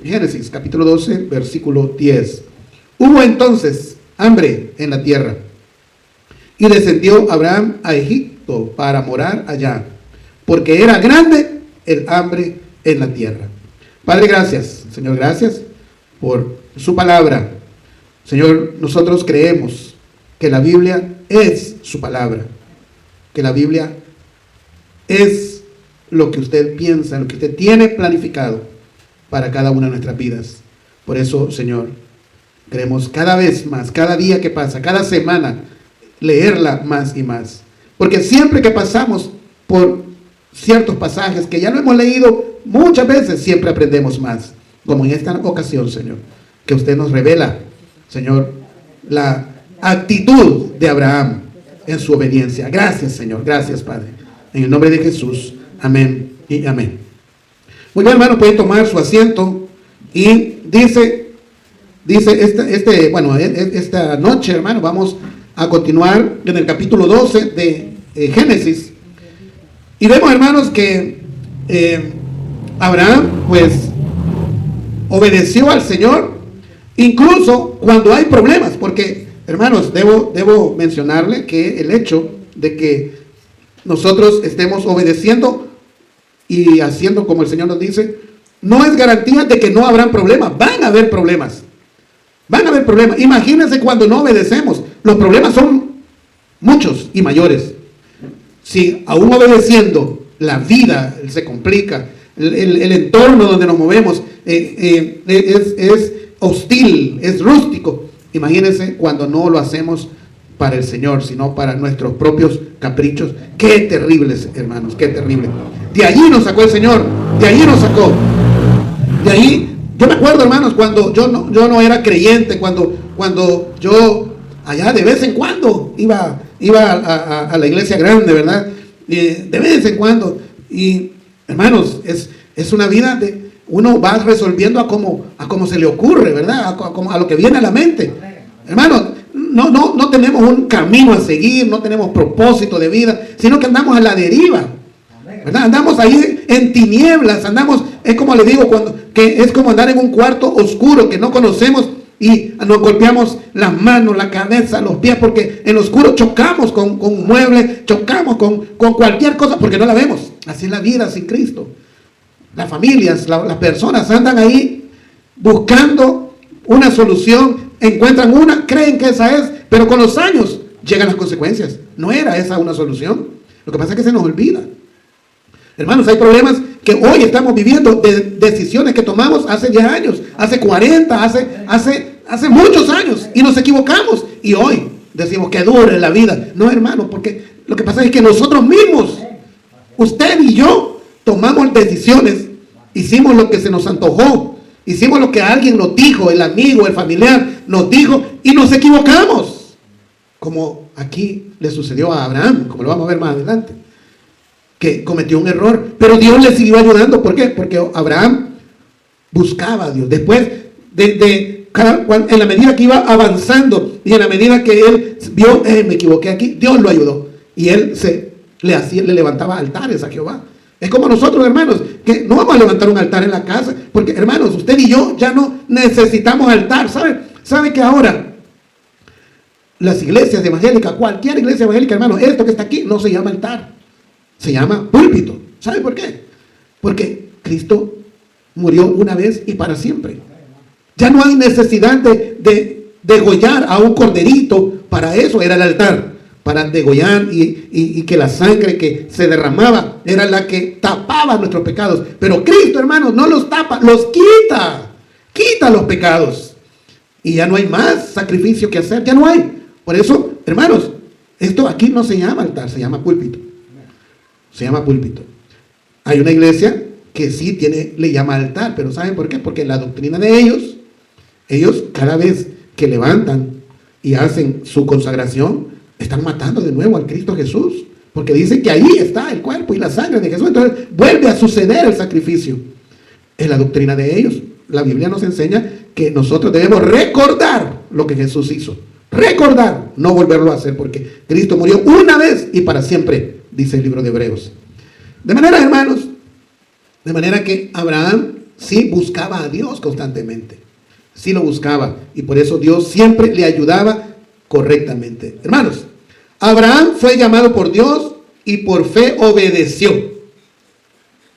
Génesis capítulo 12, versículo 10. Hubo entonces hambre en la tierra, y descendió Abraham a Egipto para morar allá, porque era grande el hambre en la tierra. Padre, gracias, Señor, gracias por su palabra. Señor, nosotros creemos que la Biblia es su palabra, que la Biblia es lo que usted piensa, lo que usted tiene planificado para cada una de nuestras vidas. Por eso, Señor, queremos cada vez más, cada día que pasa, cada semana, leerla más y más. Porque siempre que pasamos por ciertos pasajes que ya lo hemos leído muchas veces, siempre aprendemos más. Como en esta ocasión, Señor, que usted nos revela, Señor, la actitud de Abraham en su obediencia. Gracias, Señor. Gracias, Padre. En el nombre de Jesús. Amén y amén. Muy bien, hermano, pueden tomar su asiento. Y dice esta noche, hermano, vamos a continuar en el capítulo 12 de Génesis. Y vemos, hermanos, que Abraham, pues, obedeció al Señor, incluso cuando hay problemas. Porque, hermanos, debo mencionarle que el hecho de que nosotros estemos obedeciendo y haciendo como el Señor nos dice, no es garantía de que no habrán problemas. Van a haber problemas. Van a haber problemas. Imagínense cuando no obedecemos. Los problemas son muchos y mayores. Si aún obedeciendo la vida se complica, el entorno donde nos movemos es hostil, es rústico. Imagínense cuando no lo hacemos para el Señor, sino para nuestros propios caprichos. Qué terribles, hermanos, qué terrible. De allí nos sacó el Señor, de allí nos sacó. De ahí, yo me acuerdo, hermanos, cuando yo no era creyente, cuando yo allá de vez en cuando iba a la iglesia grande, ¿verdad? De vez en cuando. Y, hermanos, es una vida de uno va resolviendo a como se le ocurre, ¿verdad? A lo que viene a la mente. Hermanos, no tenemos un camino a seguir, no tenemos propósito de vida, sino que andamos a la deriva, ¿verdad? Andamos ahí en tinieblas, es como le digo, que es como andar en un cuarto oscuro que no conocemos y nos golpeamos las manos, la cabeza, los pies, porque en lo oscuro chocamos con un mueble, chocamos con cualquier cosa porque no la vemos. Así es la vida sin Cristo. Las familias, las personas andan ahí buscando una solución, encuentran una, creen que esa es, pero con los años llegan las consecuencias. No era esa una solución. Lo que pasa es que se nos olvida. Hermanos, hay problemas que hoy estamos viviendo de decisiones que tomamos hace 10 años, hace 40, hace muchos años, y nos equivocamos. Y hoy decimos que dure la vida. No, hermano, porque lo que pasa es que nosotros mismos, usted y yo, tomamos decisiones, hicimos lo que se nos antojó, hicimos lo que alguien nos dijo, el amigo, el familiar nos dijo, y nos equivocamos. Como aquí le sucedió a Abraham, como lo vamos a ver más adelante, que cometió un error, pero Dios le siguió ayudando. ¿Por qué? Porque Abraham buscaba a Dios. Después en la medida que iba avanzando y en la medida que él vio, me equivoqué aquí, Dios lo ayudó. Y él le levantaba altares a Jehová. Es como nosotros, hermanos, que no vamos a levantar un altar en la casa, porque, hermanos, usted y yo ya no necesitamos altar. ¿Sabe que ahora las iglesias evangélicas, cualquier iglesia evangélica, hermano, esto que está aquí no se llama altar, se llama púlpito? ¿Sabe por qué? Porque Cristo murió una vez y para siempre. Ya no hay necesidad de degollar a un corderito. Para eso era el altar, para degollar y que la sangre que se derramaba era la que tapaba nuestros pecados. Pero Cristo, hermanos, no los tapa, los quita los pecados. Y ya no hay más sacrificio que hacer, ya no hay. Por eso, hermanos, esto aquí no se llama altar, se llama púlpito. Se llama púlpito. Hay una iglesia que sí le llama altar, pero ¿saben por qué? Porque la doctrina de ellos cada vez que levantan y hacen su consagración, están matando de nuevo al Cristo Jesús, porque dicen que ahí está el cuerpo y la sangre de Jesús. Entonces vuelve a suceder el sacrificio. Es la doctrina de ellos. La Biblia nos enseña que nosotros debemos recordar lo que Jesús hizo. Recordar, no volverlo a hacer, porque Cristo murió una vez y para siempre, dice el libro de Hebreos. De manera, hermanos, de manera que Abraham sí buscaba a Dios constantemente. Sí lo buscaba. Y por eso Dios siempre le ayudaba correctamente. Hermanos, Abraham fue llamado por Dios y por fe obedeció.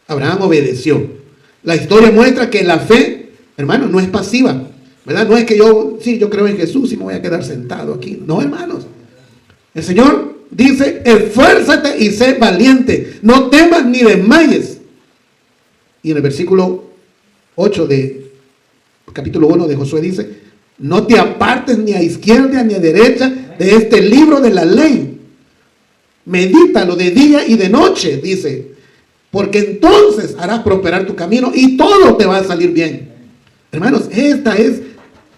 Abraham obedeció. La historia muestra que la fe, hermanos, no es pasiva, ¿verdad? No es que yo creo en Jesús y me voy a quedar sentado aquí. No, hermanos. El Señor dice, esfuérzate y sé valiente. No temas ni desmayes. Y en el versículo 8 de capítulo 1 de Josué dice, no te apartes ni a izquierda ni a derecha de este libro de la ley. Medítalo de día y de noche, dice, porque entonces harás prosperar tu camino y todo te va a salir bien. Hermanos, esta es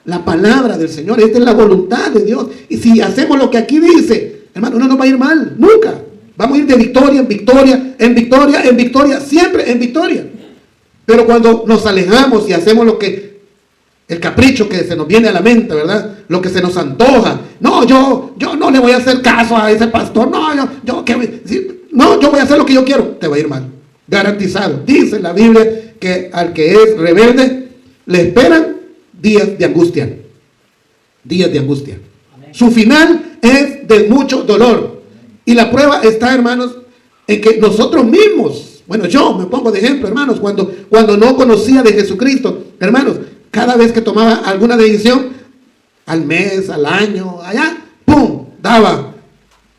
la palabra del Señor, esta es la voluntad de Dios. Y si hacemos lo que aquí dice, hermano, no nos va a ir mal, nunca. Vamos a ir de victoria en victoria, en victoria, en victoria, siempre en victoria. Pero cuando nos alejamos y hacemos lo que, el capricho que se nos viene a la mente, ¿verdad? Lo que se nos antoja. No, yo no le voy a hacer caso a ese pastor. No, yo voy a hacer lo que yo quiero. Te va a ir mal. Garantizado. Dice la Biblia que al que es rebelde le esperan días de angustia. Días de angustia. Amén. Su final es de mucho dolor. Y la prueba está, hermanos, en que nosotros mismos, bueno, yo me pongo de ejemplo, hermanos, cuando no conocía de Jesucristo, hermanos, cada vez que tomaba alguna decisión, al mes, al año, allá, ¡pum!, daba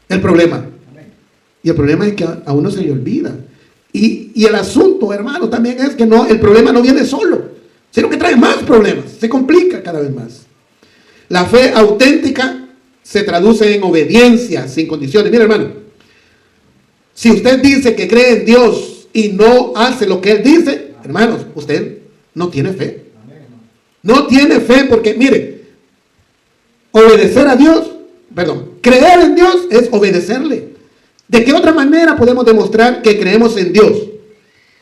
el problema. Amén. Y el problema es que a uno se le olvida. Y el asunto, hermano, también es que no, el problema no viene solo, sino que trae más problemas, se complica cada vez más. La fe auténtica se traduce en obediencia sin condiciones. Mira, hermano, si usted dice que cree en Dios y no hace lo que Él dice, hermanos, usted no tiene fe. No tiene fe porque, mire, obedecer a Dios, creer en Dios es obedecerle. ¿De qué otra manera podemos demostrar que creemos en Dios?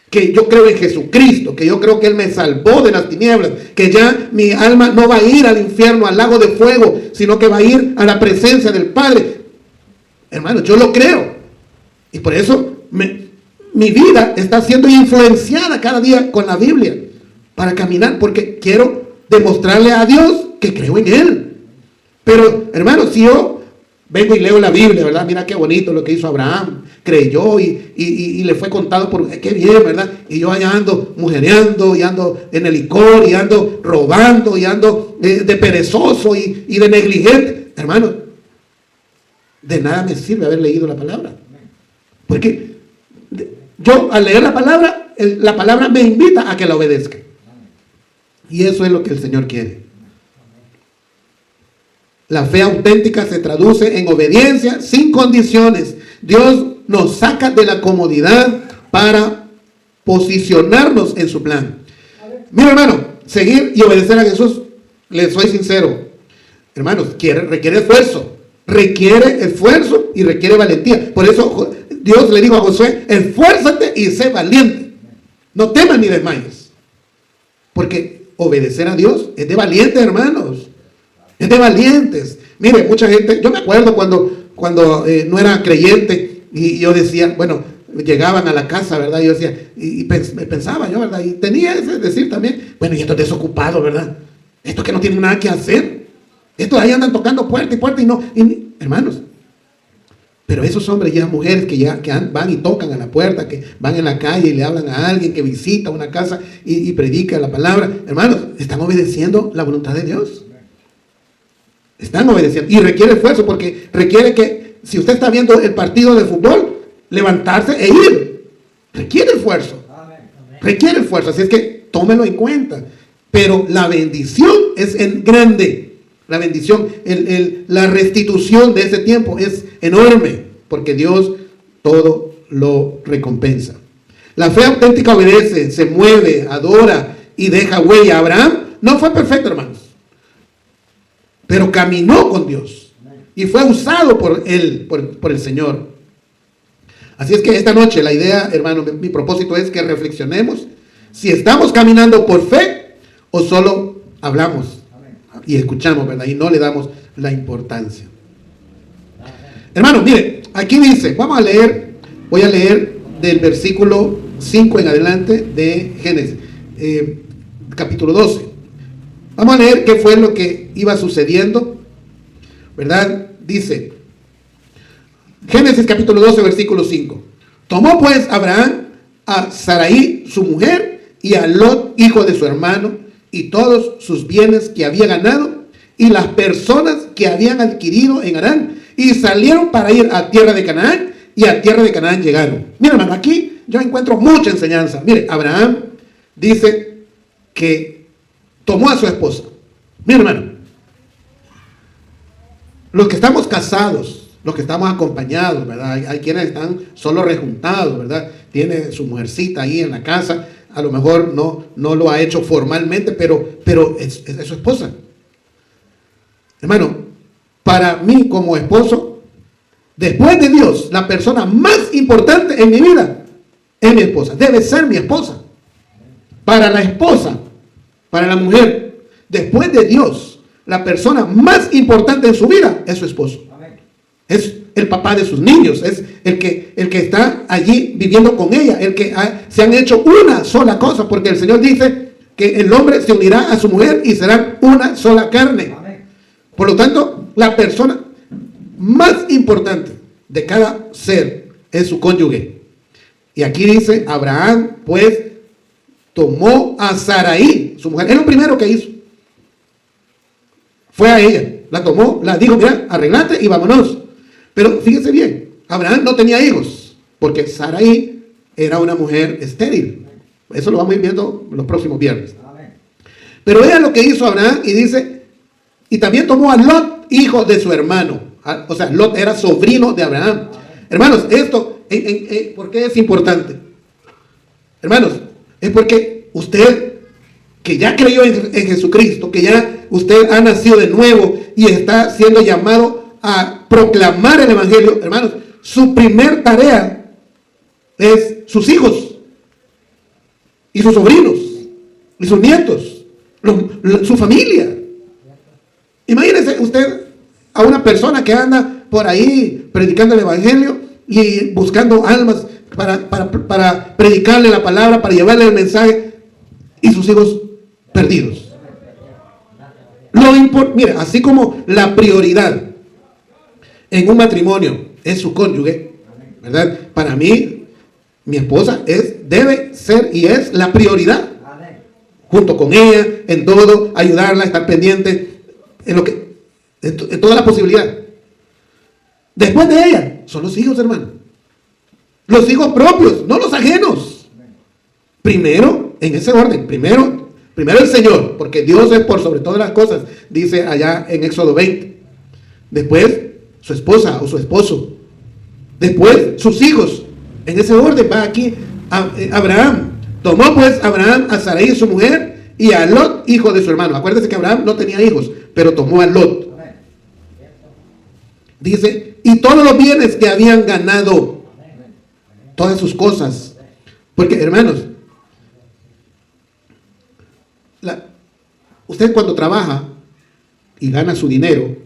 Que yo creo en Jesucristo, que yo creo que Él me salvó de las tinieblas, que ya mi alma no va a ir al infierno, al lago de fuego, sino que va a ir a la presencia del Padre. Hermano, yo lo creo. Y por eso mi vida está siendo influenciada cada día con la Biblia para caminar, porque quiero demostrarle a Dios que creo en Él. Pero, hermano, si yo vengo y leo la Biblia, ¿verdad? Mira qué bonito lo que hizo Abraham. Creyó y le fue contado por... Qué bien, ¿verdad? Y yo allá ando mujereando y ando en el licor y ando robando y ando de perezoso y de negligente. Hermano, de nada me sirve haber leído la palabra. Porque yo al leer la palabra me invita a que la obedezca. Y eso es lo que el Señor quiere. La fe auténtica se traduce en obediencia sin condiciones. Dios nos saca de la comodidad para posicionarnos en su plan. Mira, hermano, seguir y obedecer a Jesús, les soy sincero, hermanos, requiere esfuerzo. Requiere esfuerzo y requiere valentía. Por eso Dios le dijo a Josué, esfuérzate y sé valiente. No temas ni desmayes. Porque obedecer a Dios es de valientes, hermanos. Es de valientes. Mire, mucha gente, yo me acuerdo cuando no era creyente y yo decía, bueno, llegaban a la casa, ¿verdad? Yo decía, y pensaba yo, ¿verdad? Y tenía ese decir también, bueno, y estos desocupados, ¿verdad? Estos que no tienen nada que hacer. Estos ahí andan tocando puerta y puerta hermanos. Pero esos hombres y esas mujeres que van y tocan a la puerta, que van en la calle y le hablan a alguien, que visita una casa y predica la palabra, hermanos, están obedeciendo la voluntad de Dios. Están obedeciendo. Y requiere esfuerzo, porque requiere que, si usted está viendo el partido de fútbol, levantarse e ir. Requiere esfuerzo. Requiere esfuerzo. Así es que tómelo en cuenta. Pero la bendición es grande. La bendición, la restitución de ese tiempo es enorme, porque Dios todo lo recompensa. La fe auténtica obedece, se mueve, adora y deja huella. Abraham no fue perfecto, hermanos, pero caminó con Dios y fue usado por él, por el Señor. Así es que esta noche la idea, hermano, mi propósito es que reflexionemos si estamos caminando por fe o solo hablamos y escuchamos, ¿verdad? Y no le damos la importancia. Hermano, mire, aquí dice, voy a leer del versículo 5 en adelante de Génesis. capítulo 12. Vamos a leer qué fue lo que iba sucediendo, ¿verdad? Dice, Génesis capítulo 12, versículo 5. Tomó pues Abraham a Sarai, su mujer, y a Lot, hijo de su hermano, y todos sus bienes que había ganado, y las personas que habían adquirido en Harán, y salieron para ir a tierra de Canaán, y a tierra de Canaán llegaron. Mira, hermano, aquí yo encuentro mucha enseñanza. Mire, Abraham dice que tomó a su esposa. Mira, hermano, los que estamos casados, los que estamos acompañados, ¿verdad? Hay quienes están solo rejuntados, ¿verdad? Tiene su mujercita ahí en la casa, a lo mejor no lo ha hecho formalmente, pero es su esposa. Hermano, para mí como esposo, después de Dios, la persona más importante en mi vida es mi esposa. Debe ser mi esposa. Para la esposa, para la mujer, después de Dios, la persona más importante en su vida es su esposo. Es el papá de sus niños, es el que está allí viviendo con ella, el que se han hecho una sola cosa, porque el Señor dice que el hombre se unirá a su mujer y serán una sola carne. Por lo tanto, la persona más importante de cada ser es su cónyuge. Y aquí dice, Abraham pues tomó a Sarai, su mujer. Es lo primero que hizo. Fue a ella, la tomó, la dijo, mira, arreglate y vámonos. Pero fíjense bien, Abraham no tenía hijos, porque Sarai era una mujer estéril. Eso lo vamos a ir viendo los próximos viernes. Pero ella lo que hizo Abraham, y dice, y también tomó a Lot, hijo de su hermano. O sea, Lot era sobrino de Abraham. Hermanos, esto, ¿por qué es importante? Hermanos, es porque usted, que ya creyó en Jesucristo, que ya usted ha nacido de nuevo y está siendo llamado a proclamar el evangelio, hermanos, su primer tarea es sus hijos y sus sobrinos y sus nietos, su familia. Imagínese usted a una persona que anda por ahí predicando el evangelio y buscando almas para predicarle la palabra, para llevarle el mensaje, y sus hijos perdidos. Mira, así como la prioridad en un matrimonio es su cónyuge, ¿verdad? Para mí, mi esposa debe ser y es la prioridad. Junto con ella, en todo, ayudarla, estar pendiente en toda la posibilidad. Después de ella, son los hijos, hermano. Los hijos propios, no los ajenos. Primero, en ese orden, primero el Señor, porque Dios es por sobre todas las cosas, dice allá en Éxodo 20. Después, su esposa o su esposo. Después, sus hijos. En ese orden va aquí Abraham. Tomó pues Abraham a Sarai, su mujer, y a Lot, hijo de su hermano. Acuérdense que Abraham no tenía hijos, pero tomó a Lot. Dice, y todos los bienes que habían ganado, todas sus cosas. Porque, hermanos, usted cuando trabaja y gana su dinero,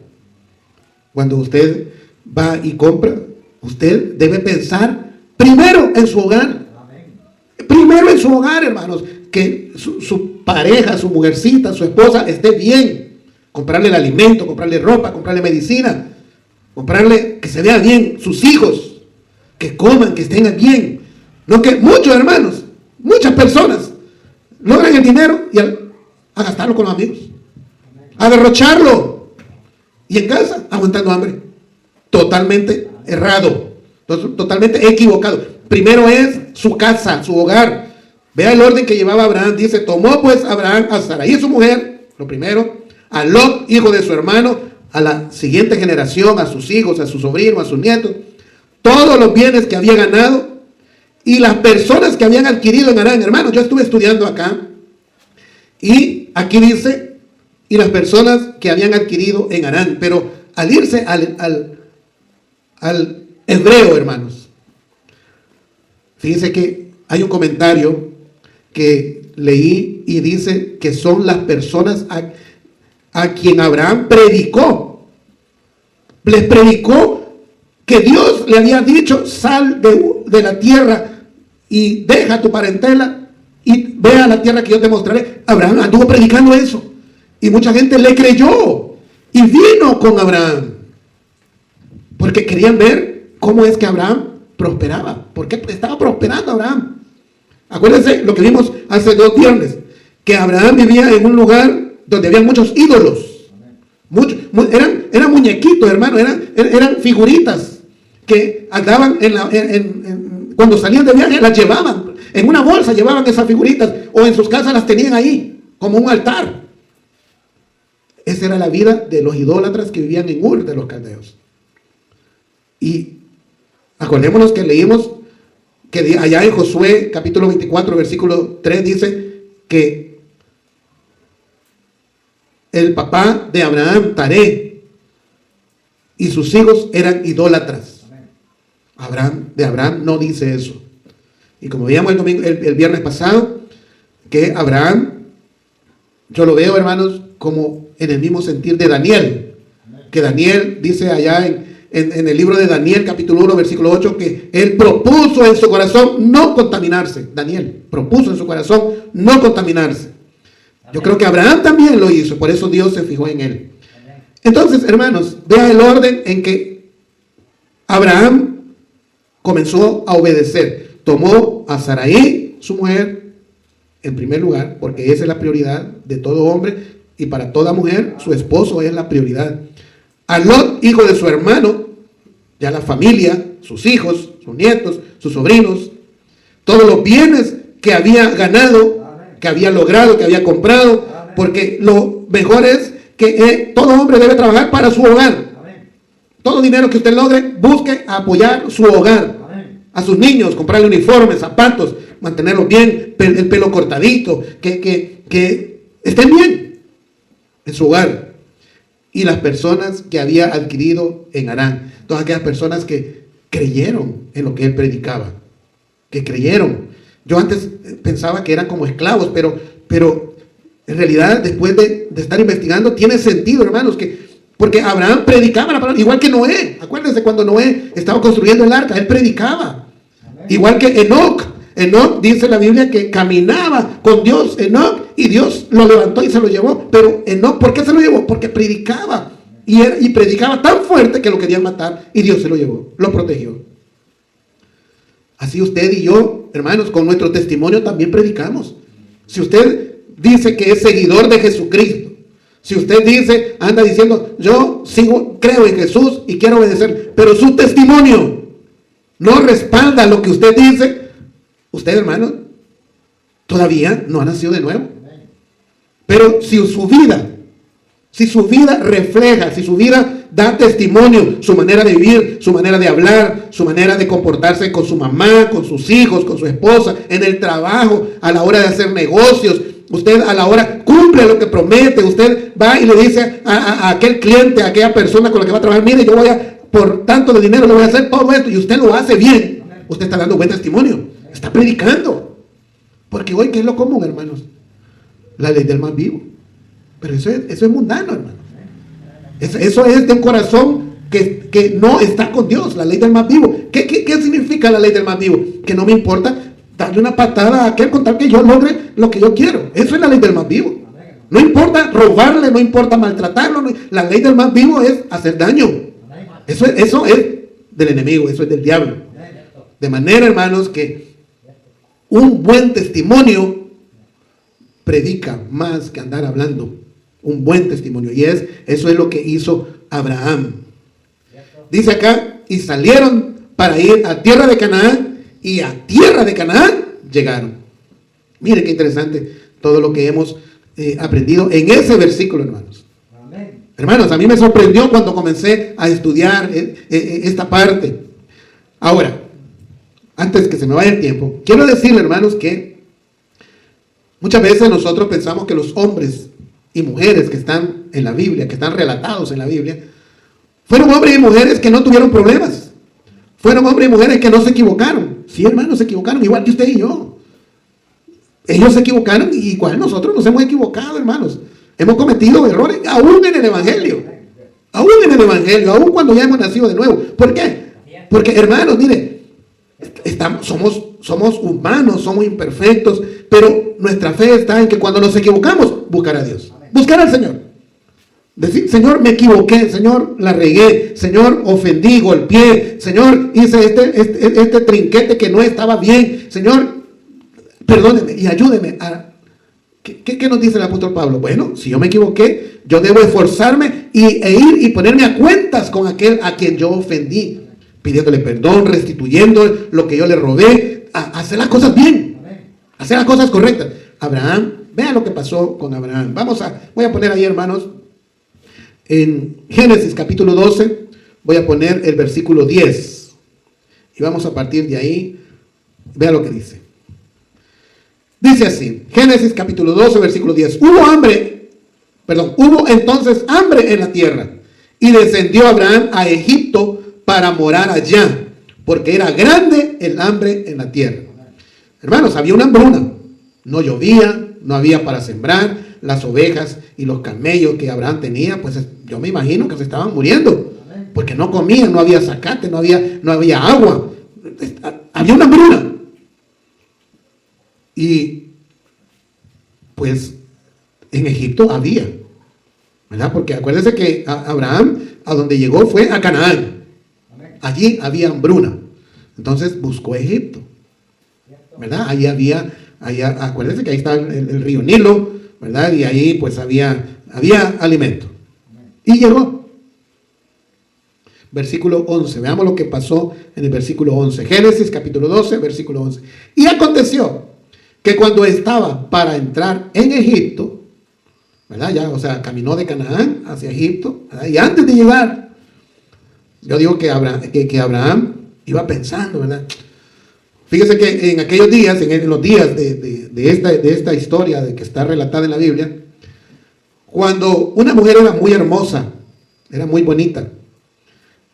cuando usted va y compra, usted debe pensar primero en su hogar. Primero en su hogar, hermanos, que su pareja, su mujercita, su esposa esté bien. Comprarle el alimento, comprarle ropa, comprarle medicina, comprarle que se vea bien, sus hijos, que coman, que estén bien. No que muchos hermanos, muchas personas logran el dinero y a gastarlo con los amigos, a derrocharlo, y en casa aguantando hambre. Totalmente errado, totalmente equivocado. Primero es su casa, su hogar. Vea el orden que llevaba Abraham. Dice, tomó pues Abraham a Sarai, su mujer, lo primero, a Lot, hijo de su hermano, a la siguiente generación, a sus hijos, a sus sobrinos, a sus nietos, todos los bienes que había ganado y las personas que habían adquirido en Harán. Hermanos, yo estuve estudiando acá y aquí dice, y las personas que habían adquirido en Harán. Pero al irse al hebreo, hermanos, fíjense que hay un comentario que leí y dice que son las personas a quien Abraham predicó. Les predicó que Dios le había dicho, sal de la tierra y deja tu parentela y ve a la tierra que yo te mostraré. Abraham anduvo predicando eso. Y mucha gente le creyó y vino con Abraham. Porque querían ver cómo es que Abraham prosperaba. Porque estaba prosperando Abraham. Acuérdense lo que vimos hace 2 viernes. Que Abraham vivía en un lugar donde había muchos ídolos. Eran muñequitos, hermano. Eran figuritas que andaban cuando salían de viaje, las llevaban. En una bolsa llevaban esas figuritas. O en sus casas las tenían ahí, como un altar. Esa era la vida de los idólatras que vivían en Ur de los caldeos. Y acordémonos que leímos que allá en Josué capítulo 24 versículo 3 dice que el papá de Abraham, Taré, y sus hijos eran idólatras. De Abraham no dice eso. Y como veíamos el viernes pasado, que Abraham, yo lo veo, hermanos, como en el mismo sentir de Daniel. Que Daniel dice allá en el libro de Daniel, capítulo 1, versículo 8, que él propuso en su corazón no contaminarse. Daniel propuso en su corazón no contaminarse. Yo creo que Abraham también lo hizo, por eso Dios se fijó en él. Entonces, hermanos, vea el orden en que Abraham comenzó a obedecer. Tomó a Sarai, su mujer, en primer lugar, porque esa es la prioridad de todo hombre, y para toda mujer, su esposo es la prioridad. A Lot, hijo de su hermano, ya la familia, sus hijos, sus nietos, sus sobrinos, todos los bienes que había ganado, que había logrado, que había comprado, porque lo mejor es que todo hombre debe trabajar para su hogar. Todo dinero que usted logre, busque apoyar su hogar. A sus niños, comprarle uniformes, zapatos, mantenerlos bien, el pelo cortadito, que estén bien en su hogar. Y las personas que había adquirido en Harán, todas aquellas personas que creyeron en lo que él predicaba, que creyeron. Yo antes pensaba que eran como esclavos, pero en realidad después de estar investigando tiene sentido, hermanos, porque Abraham predicaba la palabra, igual que Noé. Acuérdense cuando Noé estaba construyendo el arca, él predicaba. Amén. Igual que Enoc. Enoc dice la Biblia que caminaba con Dios, Enoc, y Dios lo levantó y se lo llevó. Pero Enoc, ¿por qué se lo llevó? Porque predicaba. Y predicaba tan fuerte que lo querían matar y Dios se lo llevó, lo protegió. Así usted y yo, hermanos, con nuestro testimonio también predicamos. Si usted dice que es seguidor de Jesucristo, si usted dice, anda diciendo, yo creo en Jesús y quiero obedecer, pero su testimonio no respalda lo que usted dice, usted, hermano, todavía no ha nacido de nuevo. Pero si su vida refleja, si su vida da testimonio, su manera de vivir, su manera de hablar, su manera de comportarse con su mamá, con sus hijos, con su esposa, en el trabajo, a la hora de hacer negocios, usted a la hora cumple lo que promete, usted va y le dice a aquel cliente, a aquella persona con la que va a trabajar, mire, yo por tanto de dinero le voy a hacer todo esto, y usted lo hace bien, usted está dando buen testimonio, está predicando. Porque hoy, ¿qué es lo común, hermanos? La ley del más vivo. Pero eso es mundano, hermano. Eso es de un corazón que no está con Dios, la ley del más vivo. ¿Qué significa la ley del más vivo? Que no me importa darle una patada a aquel con tal que yo logre lo que yo quiero. Eso es la ley del más vivo. No importa robarle, no importa maltratarlo. La ley del más vivo es hacer daño. Eso es del enemigo, eso es del diablo. De manera, hermanos, que un buen testimonio predica más que andar hablando. Un buen testimonio. Y eso es lo que hizo Abraham. Dice acá, y salieron para ir a tierra de Canaán, y a tierra de Canaán llegaron. Miren qué interesante todo lo que hemos aprendido en ese versículo, hermanos. Amén. Hermanos, a mí me sorprendió cuando comencé a estudiar esta parte. Ahora, antes que se me vaya el tiempo, quiero decirle, hermanos, que muchas veces nosotros pensamos que los hombres y mujeres que están en la Biblia, que están relatados en la Biblia, fueron hombres y mujeres que no tuvieron problemas. Fueron hombres y mujeres que no se equivocaron. Sí, hermanos, se equivocaron, igual que usted y yo. Ellos se equivocaron y igual nosotros nos hemos equivocado, hermanos. Hemos cometido errores, aún en el Evangelio. Aún cuando ya hemos nacido de nuevo. ¿Por qué? Porque, hermanos, mire, somos somos humanos, somos imperfectos, pero nuestra fe está en que cuando nos equivocamos, buscar a Dios, buscar al Señor. Decir, Señor, me equivoqué, Señor, la regué, Señor, ofendí, golpeé, Señor, hice este trinquete que no estaba bien, Señor, perdóneme y ayúdeme a... ¿Qué nos dice el apóstol Pablo? Bueno, si yo me equivoqué, yo debo esforzarme e ir y ponerme a cuentas con aquel a quien yo ofendí, pidiéndole perdón, restituyendo lo que yo le robé, a hacer las cosas bien, hacer las cosas correctas. Abraham, vean lo que pasó con Abraham. Voy a poner ahí, hermanos, en Génesis capítulo 12, voy a poner el versículo 10. Y vamos a partir de ahí, vean lo que dice. Dice así, Génesis capítulo 12, versículo 10. Hubo entonces hambre en la tierra, y descendió Abraham a Egipto para morar allá, porque era grande el hambre en la tierra. Hermanos, había una hambruna, no llovía, no había para sembrar, las ovejas y los camellos que Abraham tenía, pues yo me imagino que se estaban muriendo, porque no comían, no había zacate, no había agua, había una hambruna. Y pues en Egipto había, ¿verdad? Porque acuérdense que Abraham a donde llegó fue a Canaán. Allí había hambruna. Entonces buscó Egipto, ¿verdad? Acuérdense que ahí está el río Nilo, ¿verdad? Y ahí pues había alimento. Y llegó. Versículo 11. Veamos lo que pasó en el versículo 11. Génesis capítulo 12, versículo 11. Y aconteció que cuando estaba para entrar en Egipto, ¿verdad? Ya, o sea, caminó de Canaán hacia Egipto, ¿verdad? Y antes de llegar, yo digo que Abraham iba pensando, ¿verdad? Fíjese que en aquellos días, en los días de esta historia de que está relatada en la Biblia, cuando una mujer era muy hermosa, era muy bonita,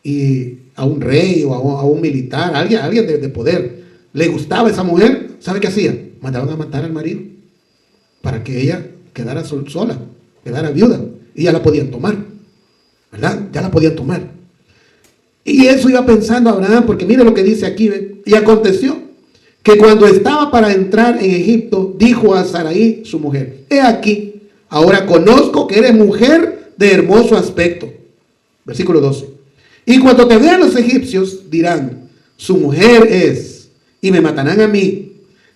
y a un rey o a un militar, a alguien de poder, le gustaba esa mujer, ¿sabe qué hacía? Mandaban a matar al marido para que ella quedara sola, quedara viuda, y ya la podían tomar, ¿verdad? Ya la podían tomar. Y eso iba pensando Abraham, porque mire lo que dice aquí, ¿ve? Y aconteció que cuando estaba para entrar en Egipto, dijo a Sarai, su mujer: he aquí, ahora conozco que eres mujer de hermoso aspecto. Versículo 12. Y cuando te vean los egipcios, dirán: su mujer es, y me matarán a mí,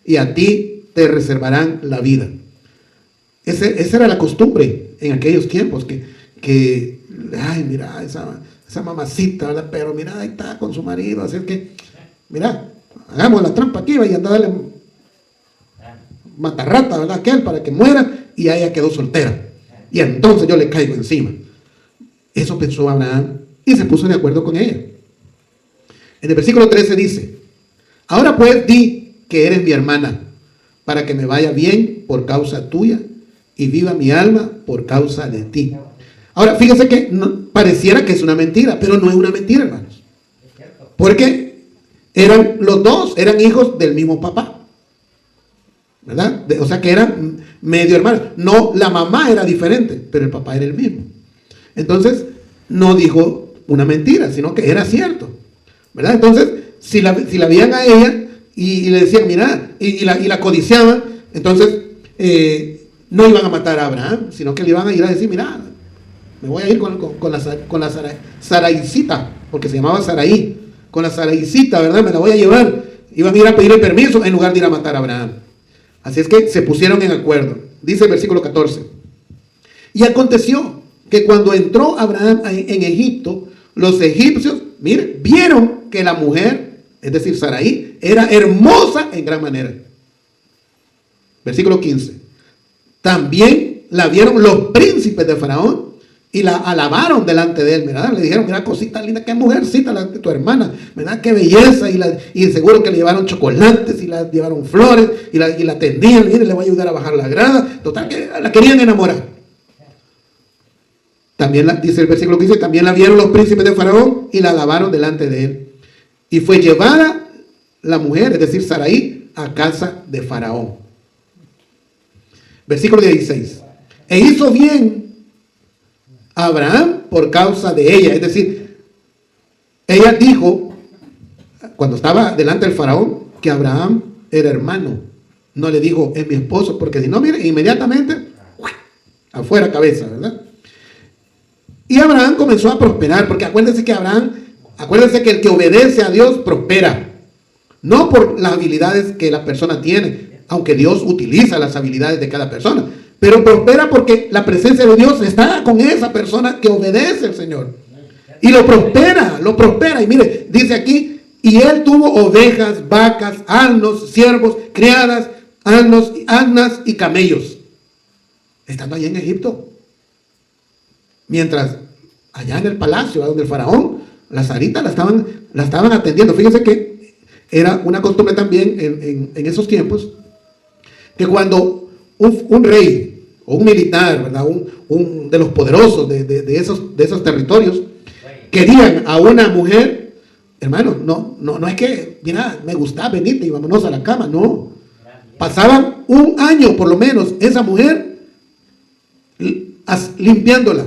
y a ti te reservarán la vida. Esa era la costumbre en aquellos tiempos, que ay, mira, esa mamacita, ¿verdad? Pero mira, ahí está con su marido, así que, mira, hagamos la trampa aquí, y anda a darle matarrata, ¿verdad? Aquel, para que muera, y ella quedó soltera. Y entonces yo le caigo encima. Eso pensó Abraham, y se puso de acuerdo con ella. En el versículo 13 dice: ahora pues di que eres mi hermana, para que me vaya bien por causa tuya y viva mi alma por causa de ti. Ahora, fíjense que pareciera que es una mentira, pero no es una mentira, hermanos. Porque los dos eran hijos del mismo papá, ¿verdad? O sea que eran medio hermanos. No, la mamá era diferente, pero el papá era el mismo. Entonces, no dijo una mentira, sino que era cierto, ¿verdad? Entonces, si la veían a ella y le decían, mira, y la codiciaban, entonces no iban a matar a Abraham, sino que le iban a ir a decir, mira, me voy a ir con la Saraicita, porque se llamaba Saraí, con la Saraicita, ¿verdad? Me la voy a llevar. Iban a ir a pedir el permiso en lugar de ir a matar a Abraham. Así es que se pusieron en acuerdo. Dice el versículo 14. Y aconteció que cuando entró Abraham en Egipto, los egipcios, miren, vieron que la mujer, es decir, Saraí, era hermosa en gran manera. Versículo 15. También la vieron los príncipes de Faraón y la alabaron delante de él, ¿verdad? Le dijeron, mira, cosita linda, qué mujercita la de tu hermana, ¿verdad? Qué belleza. Y seguro que le llevaron chocolates y la llevaron flores y la atendían. Mire, le voy a ayudar a bajar la grada. Total, que la querían enamorar. También dice el versículo 15, también la vieron los príncipes de Faraón y la alabaron delante de él. Y fue llevada la mujer, es decir, Saraí, a casa de Faraón. Versículo 16. E hizo bien Abraham por causa de ella. Es decir, ella dijo, cuando estaba delante del Faraón, que Abraham era hermano. No le dijo, es mi esposo, porque si no, mire, inmediatamente, afuera cabeza, ¿verdad? Y Abraham comenzó a prosperar, porque acuérdense que el que obedece a Dios prospera. No por las habilidades que la persona tiene, aunque Dios utiliza las habilidades de cada persona, pero prospera porque la presencia de Dios está con esa persona que obedece al Señor. Y lo prospera. Y mire, dice aquí, y él tuvo ovejas, vacas, asnos, siervos, criadas, asnas y camellos. Estando allá en Egipto. Mientras allá en el palacio, donde el faraón, las Saritas la estaban atendiendo. Fíjense que era una costumbre también en esos tiempos, que cuando un rey o un militar, ¿verdad? Un de los poderosos de esos territorios, querían a una mujer, hermano, no es que, mira, me gusta, venite y vámonos a la cama, no. Pasaban un año por lo menos esa mujer limpiándola,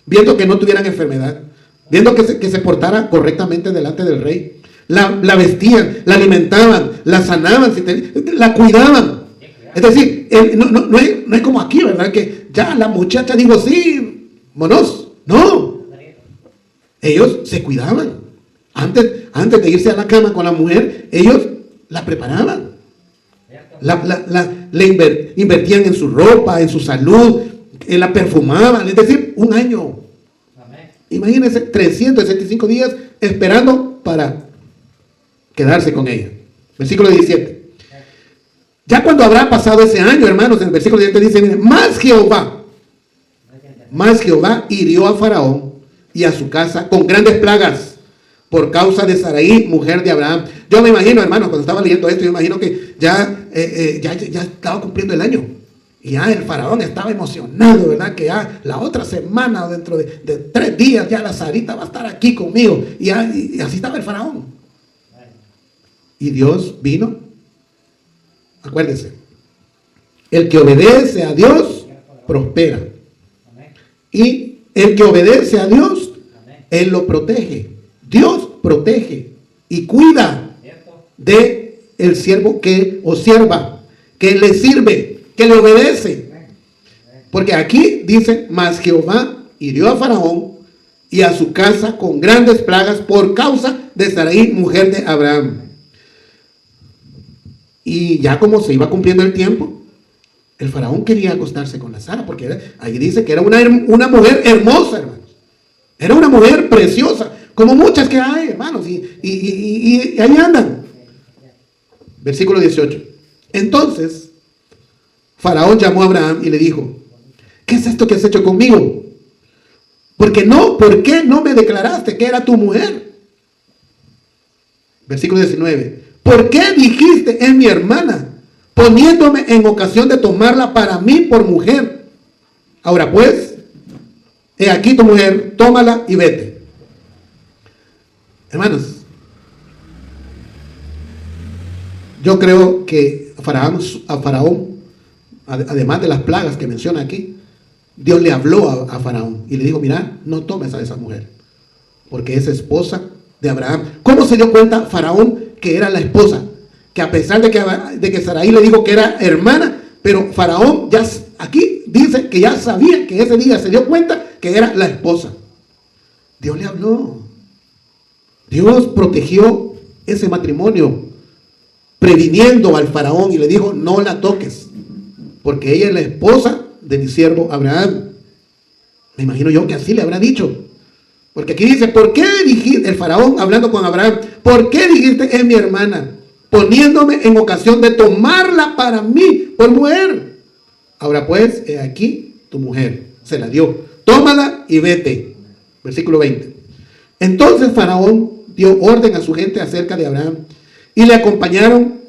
viendo que no tuvieran enfermedad, viendo que se portara correctamente delante del rey. La vestían, la alimentaban, la sanaban, la cuidaban. Es decir, no es como aquí, ¿verdad? Que ya la muchacha dijo, sí, monos. No. Ellos se cuidaban. Antes de irse a la cama con la mujer, ellos la preparaban. Le invertían en su ropa, en su salud, la perfumaban. Es decir, un año. Imagínense, 365 días esperando para quedarse con ella. Versículo 17. Ya cuando habrá pasado ese año, hermanos, en el versículo 17 dice, miren, más Jehová hirió a Faraón y a su casa con grandes plagas por causa de Sarai, mujer de Abraham. Yo me imagino, hermanos, cuando estaba leyendo esto, yo me imagino que ya estaba cumpliendo el año. Y ya el faraón estaba emocionado, ¿verdad? Que ya la otra semana, dentro de 3 días, ya la Sarita va a estar aquí conmigo. Y así estaba el faraón. Y Dios vino. Acuérdense, el que obedece a Dios prospera. Y el que obedece a Dios, Él lo protege. Dios protege y cuida de el siervo o sierva que le sirve, que le obedece. Porque aquí dice, mas Jehová hirió a Faraón y a su casa con grandes plagas por causa de Sarai, mujer de Abraham. Y ya como se iba cumpliendo el tiempo, el faraón quería acostarse con la Sara, porque ahí dice que era una mujer hermosa, hermanos. Era una mujer preciosa, como muchas que hay, hermanos, y ahí andan. Versículo 18. Entonces, Faraón llamó a Abraham y le dijo, ¿qué es esto que has hecho conmigo? ¿Por qué no me declaraste que era tu mujer? Versículo 19. ¿Por qué dijiste, es mi hermana, poniéndome en ocasión de tomarla para mí por mujer? Ahora pues, he aquí tu mujer, tómala y vete. Hermanos, yo creo que a Faraón, además de las plagas que menciona aquí, Dios le habló a Faraón y le dijo, mira, no tomes a esa mujer, porque es esposa de Abraham. ¿Cómo se dio cuenta Faraón que era la esposa? Que a pesar de que Sarai le dijo que era hermana, pero Faraón ya aquí dice que ya sabía, que ese día se dio cuenta que era la esposa. Dios le habló. Dios protegió ese matrimonio, previniendo al faraón, y le dijo, no la toques, porque ella es la esposa de mi siervo Abraham. Me imagino yo que así le habrá dicho. Porque aquí dice, ¿por qué dijiste, el faraón hablando con Abraham, ¿por qué dijiste es mi hermana, poniéndome en ocasión de tomarla para mí por mujer? Ahora pues, he aquí tu mujer, se la dio, tómala y vete. Versículo 20. Entonces Faraón dio orden a su gente acerca de Abraham, y le acompañaron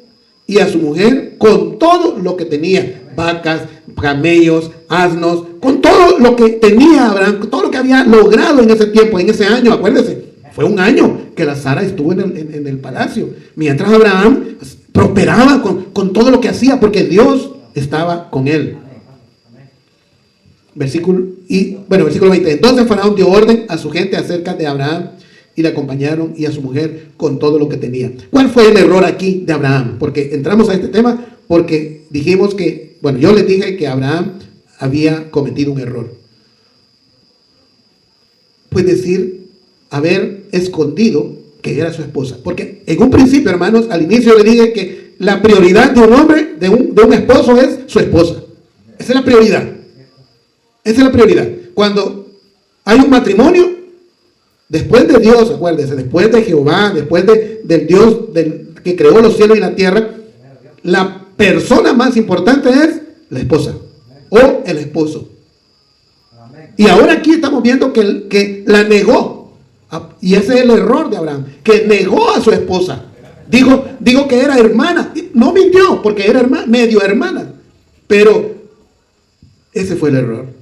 y a su mujer con todo lo que tenía, vacas, camellos, asnos, con todo lo que tenía Abraham, con todo lo que había logrado en ese tiempo, en ese año. Acuérdense, fue un año que la Sara estuvo en el palacio, mientras Abraham prosperaba con todo lo que hacía, porque Dios estaba con él. Versículo 20. Entonces Faraón dio orden a su gente acerca de Abraham y le acompañaron, y a su mujer con todo lo que tenía. ¿Cuál fue el error aquí de Abraham? Porque entramos a este tema porque dijimos que, bueno, yo les dije que Abraham había cometido un error. Pues decir, haber escondido que era su esposa. Porque en un principio, hermanos, al inicio le dije que la prioridad de un hombre, de un esposo, es su esposa. Esa es la prioridad. Esa es la prioridad. Cuando hay un matrimonio, después de Dios, acuérdense, después de Jehová, después del Dios que creó los cielos y la tierra, la persona más importante es la esposa o el esposo. Y ahora aquí estamos viendo que la negó. Y ese es el error de Abraham, que negó a su esposa. Digo que era hermana. No mintió, porque era medio hermana. Pero ese fue el error.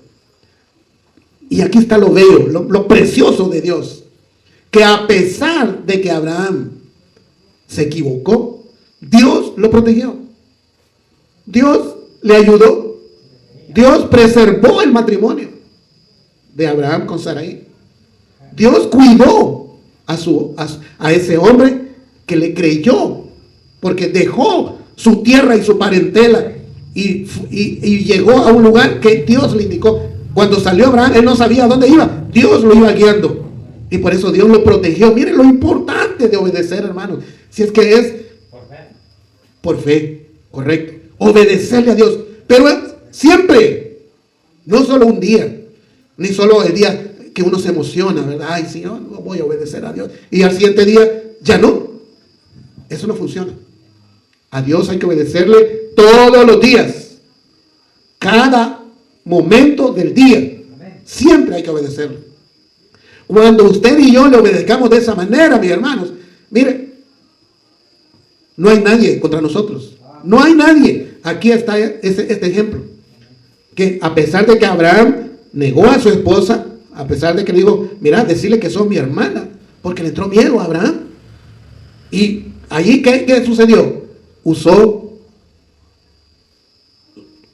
Y aquí está lo bello, lo precioso de Dios. Que a pesar de que Abraham se equivocó, Dios lo protegió. Dios le ayudó. Dios preservó el matrimonio de Abraham con Sarai. Dios cuidó a ese hombre que le creyó, porque dejó su tierra y su parentela y llegó a un lugar que Dios le indicó. Cuando salió Abraham, él no sabía a dónde iba. Dios lo iba guiando. Y por eso Dios lo protegió. Miren lo importante de obedecer, hermanos. Si es que es por fe, correcto. Obedecerle a Dios. Pero siempre, no solo un día, ni solo el día que uno se emociona, ¿verdad? Ay, Señor, no voy a obedecer a Dios. Y al siguiente día, ya no. Eso no funciona. A Dios hay que obedecerle todos los días. Cada momento del día. Siempre hay que obedecerle. Cuando usted y yo le obedezcamos de esa manera, mis hermanos, mire, no hay nadie contra nosotros. No hay nadie. Aquí está este ejemplo. Que a pesar de que Abraham negó a su esposa, a pesar de que le dijo, mira, decirle que sos mi hermana, porque le entró miedo a Abraham. Y allí, ¿qué sucedió? Usó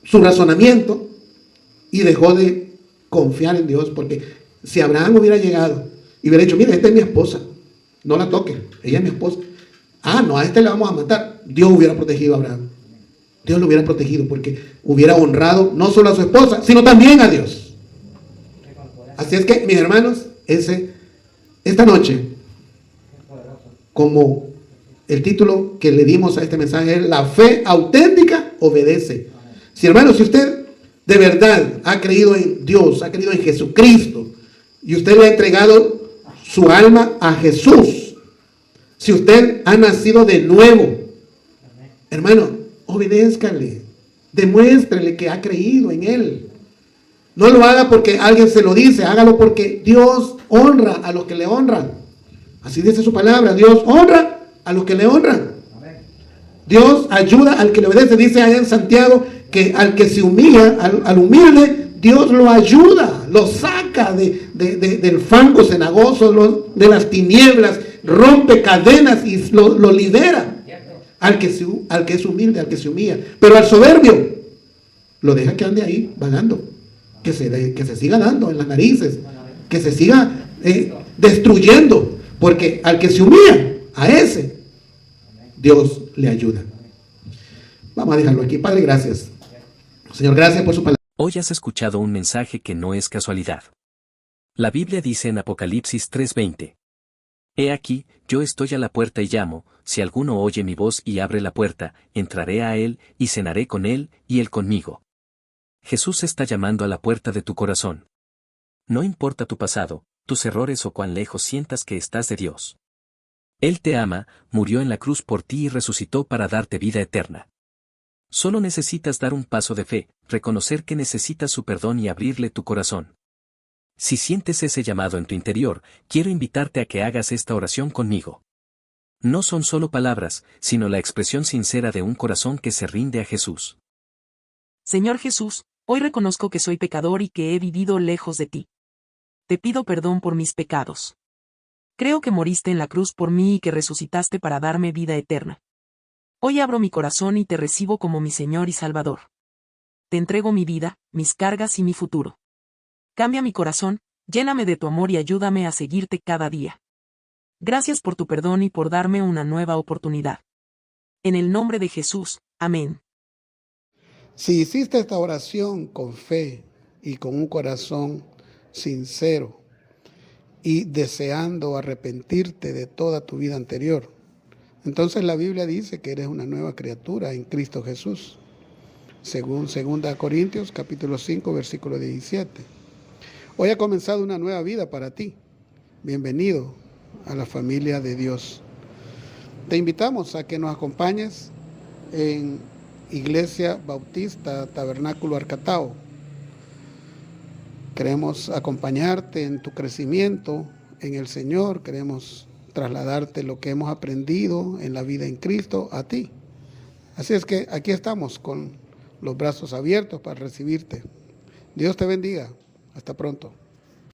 su razonamiento y dejó de confiar en Dios, porque si Abraham hubiera llegado y hubiera dicho, mira, esta es mi esposa, no la toque, ella es mi esposa. No, a este le vamos a matar. Dios hubiera protegido a Abraham. Dios lo hubiera protegido porque hubiera honrado no solo a su esposa, sino también a Dios. Así es que, mis hermanos, esta noche, como el título que le dimos a este mensaje es La fe auténtica obedece. Si, hermanos, si usted de verdad ha creído en Dios, ha creído en Jesucristo, y usted le ha entregado su alma a Jesús, si usted ha nacido de nuevo, hermano, obedézcale, demuéstrele que ha creído en Él. No lo haga porque alguien se lo dice, hágalo porque Dios honra a los que le honran. Así dice su palabra, Dios honra a los que le honran. Dios ayuda al que le obedece. Dice allá en Santiago que al que se humilla, al humilde, Dios lo ayuda, lo saca del fango cenagoso, de las tinieblas, rompe cadenas y lo libera. Al que es humilde, al que se humilla. Pero al soberbio, lo deja que ande ahí vagando. Que se siga dando en las narices, que se siga destruyendo, porque al que se humilla, a ese, Dios le ayuda. Vamos a dejarlo aquí. Padre, gracias. Señor, gracias por su palabra. Hoy has escuchado un mensaje que no es casualidad. La Biblia dice en Apocalipsis 3:20. He aquí, yo estoy a la puerta y llamo, si alguno oye mi voz y abre la puerta, entraré a él, y cenaré con él, y él conmigo. Jesús está llamando a la puerta de tu corazón. No importa tu pasado, tus errores o cuán lejos sientas que estás de Dios. Él te ama, murió en la cruz por ti y resucitó para darte vida eterna. Solo necesitas dar un paso de fe, reconocer que necesitas su perdón y abrirle tu corazón. Si sientes ese llamado en tu interior, quiero invitarte a que hagas esta oración conmigo. No son solo palabras, sino la expresión sincera de un corazón que se rinde a Jesús. Señor Jesús, hoy reconozco que soy pecador y que he vivido lejos de ti. Te pido perdón por mis pecados. Creo que moriste en la cruz por mí y que resucitaste para darme vida eterna. Hoy abro mi corazón y te recibo como mi Señor y Salvador. Te entrego mi vida, mis cargas y mi futuro. Cambia mi corazón, lléname de tu amor y ayúdame a seguirte cada día. Gracias por tu perdón y por darme una nueva oportunidad. En el nombre de Jesús, amén. Si hiciste esta oración con fe y con un corazón sincero y deseando arrepentirte de toda tu vida anterior, entonces la Biblia dice que eres una nueva criatura en Cristo Jesús, según 2 Corintios capítulo 5, versículo 17. Hoy ha comenzado una nueva vida para ti. Bienvenido a la familia de Dios. Te invitamos a que nos acompañes en Iglesia Bautista Tabernáculo Arcatao. Queremos acompañarte en tu crecimiento en el Señor. Queremos trasladarte lo que hemos aprendido en la vida en Cristo a ti. Así es que aquí estamos con los brazos abiertos para recibirte. Dios te bendiga. Hasta pronto.